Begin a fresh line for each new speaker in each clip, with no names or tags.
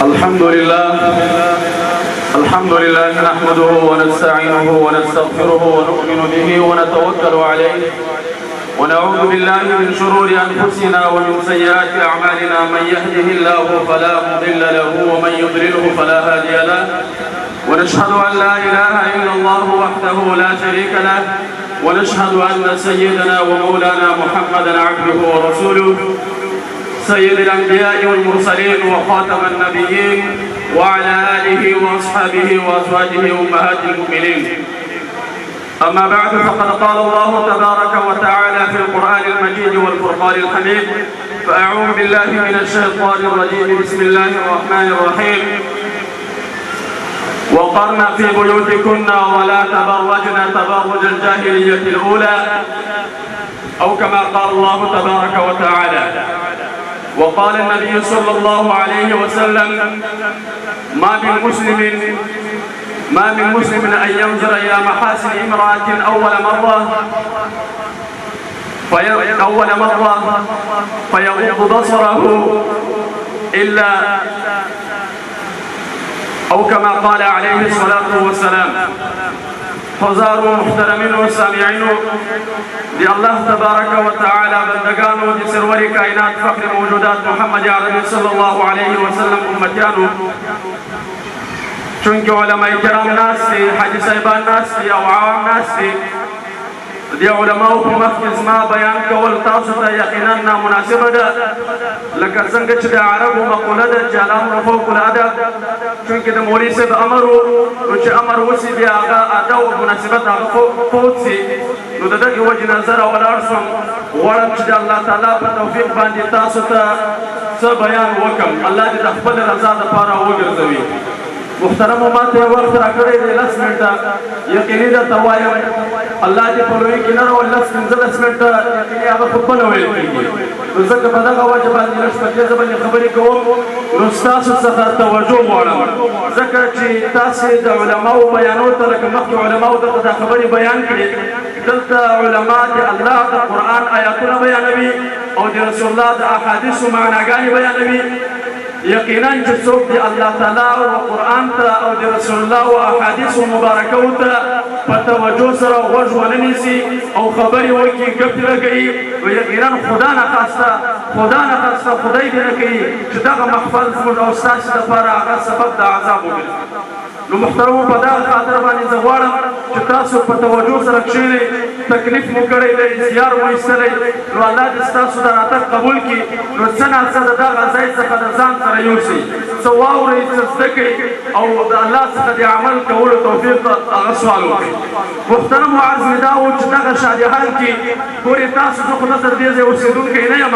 الحمد لله نحمده ونستعينه ونستغفره ونؤمن به ونتوكل عليه ونعوذ بالله من شرور أنفسنا ومن سيئات أعمالنا. من يهده الله فلا مضل له ومن يضلله فلا هادي له، ونشهد أن لا إله إلا الله وحده لا شريك له، ونشهد أن سيدنا ومولانا محمدا عبده ورسوله سيد الأنبياء والمرسلين وخاتم النبيين وعلى آله وأصحابه وأزواجه أمهات المؤمنين. أما بعد، فقد قال الله تبارك وتعالى في القرآن المجيد والفرقان الحميد: فأعوذ بالله من الشيطان الرجيم، بسم الله الرحمن الرحيم: وقرن في بيوتكن ولا تبرجن تبرج الجاهلية الأولى، أو كما قال الله تبارك وتعالى. وقال النبي صلى الله عليه وسلم: ما من مسلم أن ينظر إلى محاسن امرأة أول مرة فيغض بصره إلا، أو كما قال عليه الصلاة والسلام. حضار محترمين وسامعين دي الله تبارك وتعالى بندگانو دي سرور کائنات فخر موجودات محمد عربی صلی الله علیه وسلم امتیانو، چونکہ علماء کرام ناس تی، حاجی صاحبان ناس تی او عوام ناس تی، دی علماء په مخکې زما بیان کول تاسو ته یقینا نامناسبه ده، لکه څنګه چې د عربو مقوله ده چې الامر فوق الادب. چونکې د مولوي صاحب امر و، نو چې امر وسي بیا هغه ادب او مناسبت هغه فوت سي، نو د دغې وجې نه زه راولاړ شوم. غواړم چې د الله تعالی په توفیق باندې تاسو ته څه بیان وکړم، الله دې د خپل رضا دپاره وګرځوي. محترمو، ما ته یو وخت راکړی دی 10 منټه، یقیني درته وایم الله دې په لوی کې نه راولي 10-15 منټه یقیني هغه خطبه نه ویل کېږي. نو ځکه په دغه وجه باندې لږ په تیزه باندې خبرې کوم، نو ستاسو څخه توجه غواړم، ځکه چې تاسې د علماو بیانو ته لکه مخکې علماو درته دا خبرې بیان کړي، دلته علما د الله د قرآن آیاتونه بیانوي او د رسول الله د احادیثو معناګانې بیانوي. یقینا چې څوک د الله تعالی او قرآن ته او د رسول الله او احادیثو مبارکو ته په توجه سره غوږ ونه نیسي او خبرې وکړي، ګپ لګوي، نو یقینا خدا نخواسته خدای دې نه کوي چې دغه محفل زموږ او ستاسې دپاره هغه سبب د عذاب وګرځي. نو محترمو، په دغه خاطر باندې زه غواړم چې تاسو په توجه سره کښېنئ. تکلیف مو کړی دی، زیار مو ایستلی، نو الله دې ستاسو د راتګ قبول کړي. نو څه ناڅه د دغه ځای څخه د ځان سره یوسئ، څه واورئ، څه زده کړئ او د الله څخه د عمل کولو توفیق هغه سوال وکړئ. محترمو، عرض مې دا و چې دغه شاهجهان کې ګورې تاسو، زه خو دلته د دې ځای اوسېدونکی نه یم،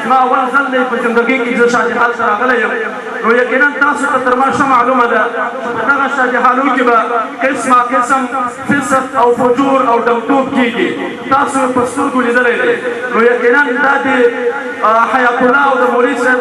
زما اول ځل دی په زندګۍ کې زه شاهجهان ته راغلی یم. نو یقینا تاسو ته تر ما ښه معلومه ده چې په دغه شاهجهانو کې به قسم فسق او فجور او ډمتوب کېږي. تاسو په سترګو لیدلی دی. نو یقینا دا د حیات الله او د مولوي صاحب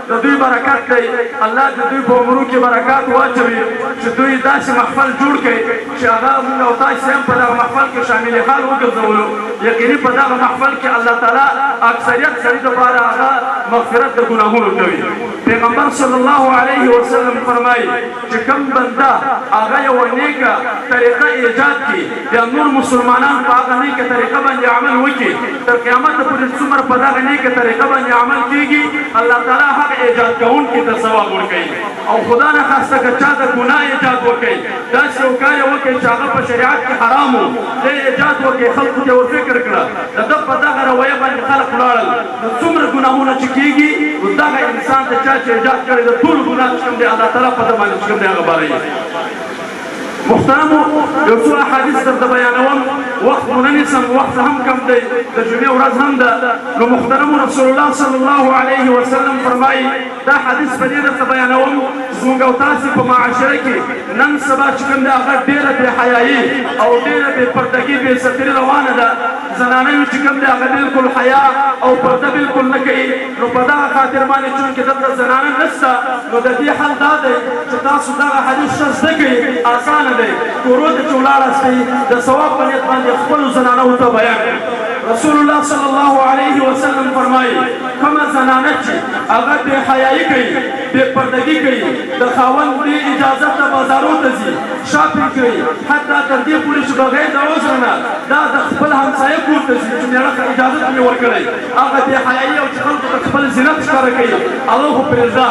د دوی برکت دی. الله د دوی په عمرو کې برکات واچوي چې دوی داسې محفل جوړ کړي چې هغه موږ او تاسې هم په دغه محفل کې شامل حال وګرځولو. یقیني په دغه محفل کې الله تعالی اکثریت سړي دپاره هغه مغفرت د ګناهونو کوي. پیغمبر صلی الله علیه وسلم فرمایي چې کوم بنده هغه یوه نیکه طریقه ایجاد کړي، بیا نور مسلمانان په هغه نیکه طریقه باندې عمل وکړي، تر قیامته پورې څومره په دغه نیکه طریقه باندې عمل کېږي، الله تعالی هغه ایجاد کوونکي ته ثواب ورکوي. او خدا نخواسته که چا د ګناه ایجاد وکړي، داسې یو کار یې وکړي چې هغه په شریعت کې حرام و، دی ایجاد وکړي، خلکو ته ورفکر کړه، د ده په دغه رویه باندې خلک ولاړل، نو څومره ګناهونه چې کېږي، نو دغه انسان ته چا چې ایجاد کړی د ټول ګناه چې کوم دی الله تعالی په ده باندې چې کوم دی هغه باروي. محترمو، یو څو احادیث درته بیانوم، وخت مو نه نیسم، وخت هم کم دی، د جمعې ورځ هم ده. نو محترمو، رسول الله صلی الله علیه وسلم فرمایي، دا حدیث په دې درته بیانوم، زموږ او تاسې په معاشره کې نن سبا چې کوم دی هغه ډېره بې حیایي او ډېره بې پردګي بې ستري روانه ده. زنانیو چې کوم دی هغه بلکل حیا او پرده بلکل نه کوي. نو په دغه خاطر باندې چونکې دلته زنانه نشته، نو د دې حل دا دی چې تاسو دغه حدیث ښه زده کړئ، اسانه دی. کورو ته چې ولاړاستئ د ثواب په نیت باندې خپلو زنانو ته بیان کړئ. رسول الله صلی الله علیه وسلم فرمایي کومه زنانه چې هغه بې حیایي کوي بې پردګي کوي د خاوند بې اجازت د بازارو ته ځي شاپینګ کوي حتی تر دې پورې چې بغیر د عذر نه دا د خپل همسایه کور ته ځي چې مېړه ته اجازت مې ورکړی هغه بې حیایي او چې خلکو ته خپل زینت ښکاره کوي هغه خو پرېږده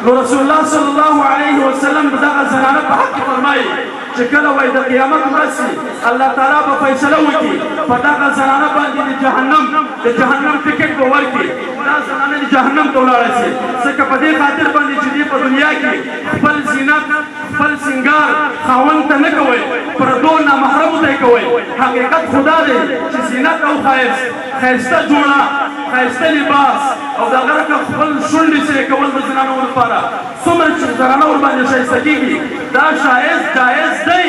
نو رسول الله صلی الله علیه وسلم د دغه زنانه په حق کې فرمایي چې کله وایي د قیامت ورځ الله تعالی به فیصله وکړي په دغه زنانه باندې د جهنم ټکټ به ورکړي دا زنانه د جهنم ته ولاړه شي ځکه په دې خاطر باندې چې دوی په دنیا کې خپل زینت خپل سینګار خاوند ته نه کوئ پردو نامحرمو ته یې کوئ حقیقت خدا دی چې زینت او ښایسته جوړه ښایسته لباس او د هغه رقم خپل شونډې چې کول د زنانو لپاره څومره چې زنانه ورباندې ښایسته کېږي دا ښایست جایز دی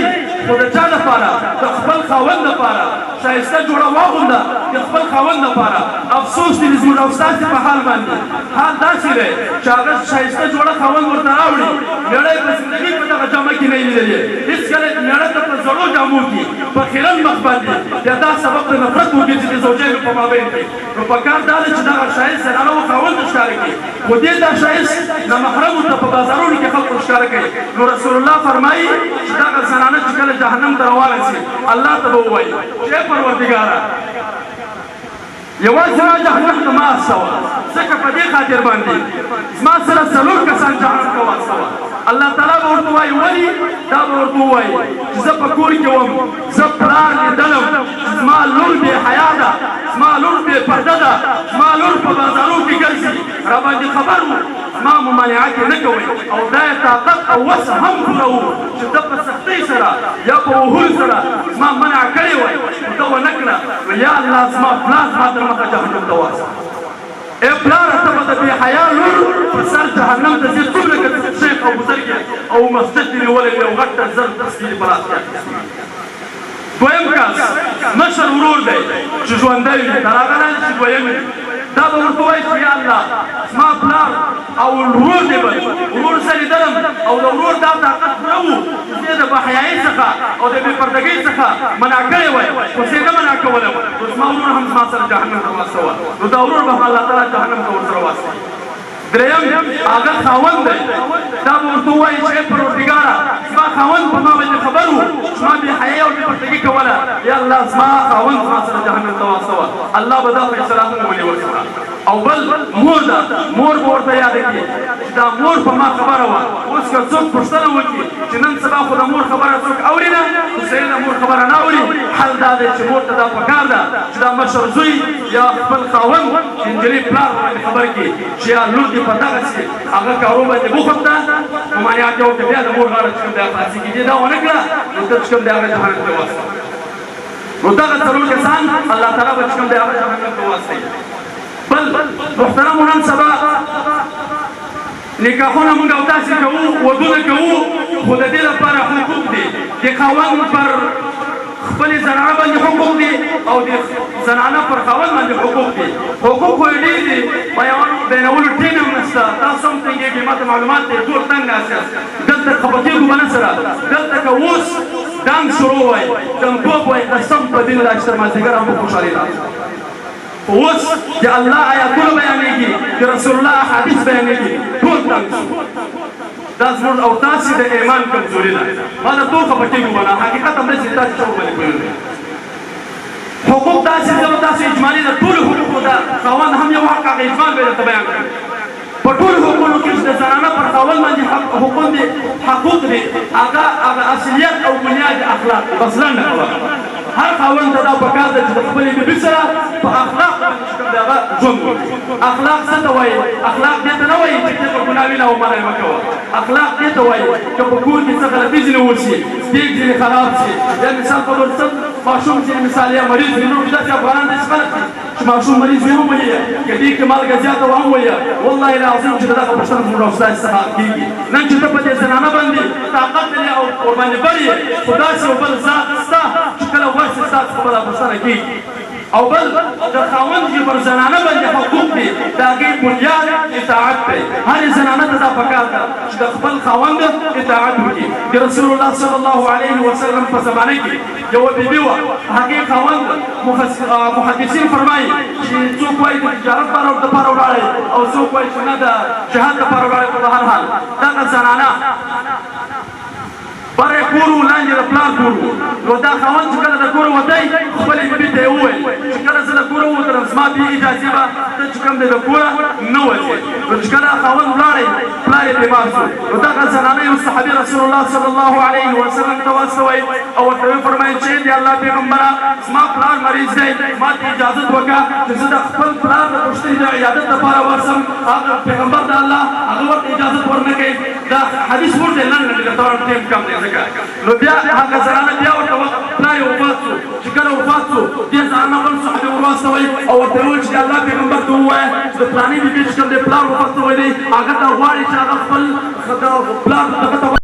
خو د چا لپاره د خپل خاوند لپاره ښایسته جوړه واغونده د خپل خاوند لپاره افسوس دی زموږ او ستاسې په حال باندې حال داسې دی چې هغه ښایسته جوړه خاوند ورته راوړي مېړه یې په زندګي په دغه جامه کې نه یې لیدلې هېڅکله مېړه ته په زړو جامو کې په خیرن مخ باندې بیا دا سبب د نفرت وګرځي د زوجینو په مابین کې نو پکار دا ده چې دغه ښایست زنانه و خاوند ته ښکاره کړي خو دې دا ښایست نامحرمو ته په بازارونو کې خلکو ښکاره کوي نو رسول الله فرمایي چې دغه زنانه چې کله جهنم ته روانه شي الله ته به ووایي چې پروردګاره یوازې ما جهنم ته مه استوه ځکه په دې خاطر باندې زما سره څلور کسان جهنم ته واستوه الله تعالی به ورته وایي ولې دا به ورته ووایي چې زه په کور کې وم زه پلار لیدلم زما لور بې حیا ده زما لور بې پرده ده زما لور په بازارو کې ګرځي راباندې خبر وو زما ممانعت یې نه کوئ او دا یې طاقت او وس هم پوره وو چې ده په سختۍ سره یا په وهلو سره زما منع کړې وای خو ده ونه کړه نو یا الله زما پلار زما تر مخه جهنم ته واستوه ای پلاره ته به د بې حیا لور په سر جهنم ته ځې څومره که شیخ او بزرګ او مسجد دې نیولی وي او غټ ته زر تسبیح په لاس کې دویم کس مشر ورور دی چې ژوندی وي تر هغه لاندې چې دویم وي دا به ورته وایي چې یا الله زما پلار او ورور دی بل ورور سره لیدلم او د ورور دا طاقت پوره وو چې د بېحیایۍ څخه او د بې پردګۍ څخه منع کړی وای خو زه نه منع کولم نو زما ورور هم زما سره جهنم ته واستوه نو دا ورور به الله تعالی جهنم ته ورسره واستوي دریم هغه خاوند دی دا به ورته ووایي چې ای پروردګاره زما خاوند په ما باندې خبر وو زما بېحیایي او بې پردګي کوله یا الله زما خاوند زما سره جهنم ته واستوه الله به دا فیصله هم ومني ورسره او بل مور ده مور به ورته یاده کړي چې دا مور په ما خبره وه اوس که څوک پوښتنه وکړي چې نن سبا خو د مور خبره څوک اوري نه خو سړی د مور خبره نه اوري حل دا دی چې مور ته دا پکار ده چې دا مشر زوی یا خپل خاوند چې نجلۍ پلار باندې خبر کړي چې یا لور دې په دغسې هغه کارو باندې وخوته ممانعت یې ورته بیا د مور غاړه چې کوم دی خلاصېږي دې دا ونه کړه نو ته چې کوم دی هغه جهنم ته واستوه نو دغه څلور کسان الله تعالی به چې کوم دی هغه جهنم ته واستوي بل محترمو نن سبا نکاحونه موږ او تاسې کوو ودونه کوو خو د دې لپاره حقوق دي د خاوند پر خپلې زنانه باندې حقوق دي او د زنانه پر خاوند باندې حقوق دي حقوق خو یې ډېر دي بیانولو ټیم هم نشته تاسو هم تنګېږئ ما ته معلومات دی ټول تنګ ناست دلته خفه کېږو به نه سره دلته که اوس ډنګ شروع وای ډنګتوب وای قسم په دین الله چې تر مازدیګره هم به خوشحالي راشي اوس د الله آیاتونه بیانېږي د رسول الله احادیث بیانېږي ټول تنګ شو دا زموږ او تاسې د ایمان کمزوري ده ما نه ټول خفه کېږو به نه حقیقت همداسې تاسې څه وبلې پوهېږئ حقوق داسې زه تاسو اجمالي د ټولو حقوقو ده خاوند هم یو حق هغه اجمال به درته بیان کړم په ټولو حقوقو کې چې د زنانه پر خاوند باندې حقوق دي هغه اصلیت او بنیاد اخلاق دي بس لنډه خبره هر خاوند ته دا پکار ده چې د خپلې بېبي سره په اخلاق باندې چې کوم دی هغه ژوند وکړي اخلاق څه ته وایي اخلاق دې ته نه وایي چې ته په ګناه وینه او منع یې مه کوه اخلاق دې ته وایي که په کور کې څه غلطي ځینې وشي دیګ ځینې خراب شي یا مثال په ډول څه ماشوم ځینې مثال یا مریض وي نور داسې افغانان داسې خلک دي چې ماشوم مریض وي هم ویې که دیګ کې مالګه زیاته وه هم ویې والله العظیم چې د دغه پوښتنه زموږ او ستاسې څخه کېږي نن چې ته په دې زنانه باندې طاقت لرې او ورباندې بر یې خو داسې یو بل ذات شته چې کله ورسې ستا څخه به دا پوښتنه کېږي او بل د خاوند چې پر زنانه باندې حقوق دي د هغې بنیاد اطاعت دی. هرې زنانه ته دا پکار ده چې د خپل خاوند اطاعت وکړي. د رسول الله صلی الله علیه وسلم په زمانه کې یوه بیبي وه، هغې خاوند محدثین فرمایي چې څوک وایي د تجارت دپاره ولاړی او څوک وایي چې نه د جهاد دپاره ولاړی. خو په هر حال دغه زنانه بره کور و لاندې د پلار کور و، نو دا خاوند چې کله د کوره وتی خپلې بیبي ته یې وویل چې کله زه د کوره ووتلم زما بې اجازې به ته چې کوم دی د کوره نه وځې. نو چې کله خاوند ولاړی پلار یې بیمار شو، نو دغه زنانه یو صحابي رسول الله صلی الله علیه وسلم ته واستوئ او ورته وفرمایل چې د الله پیغمبره زما پلار مریض دی، ما ته اجازت وکړه چې زه د خپل پلار د پوښتنې د عیادت دپاره ورسم. هغه پیغمبر د الله هغه ورته اجازت ورنه کوي. دا حدیث ورته لنډ دی درته وایم ټیم کم دی. نو بیا هغه زنانه بیا ورته پلار یې وفات شو، چې کله وفات شو دې زنانه بل صحابي ور واستوئ او ورته یې وویل چې د الله پیغمبر ته ووایه چې د فلاني بیبي چې کوم دی پلار وفات شوی دی، هغه ته غواړي چې هغه خپل پلار دغه ته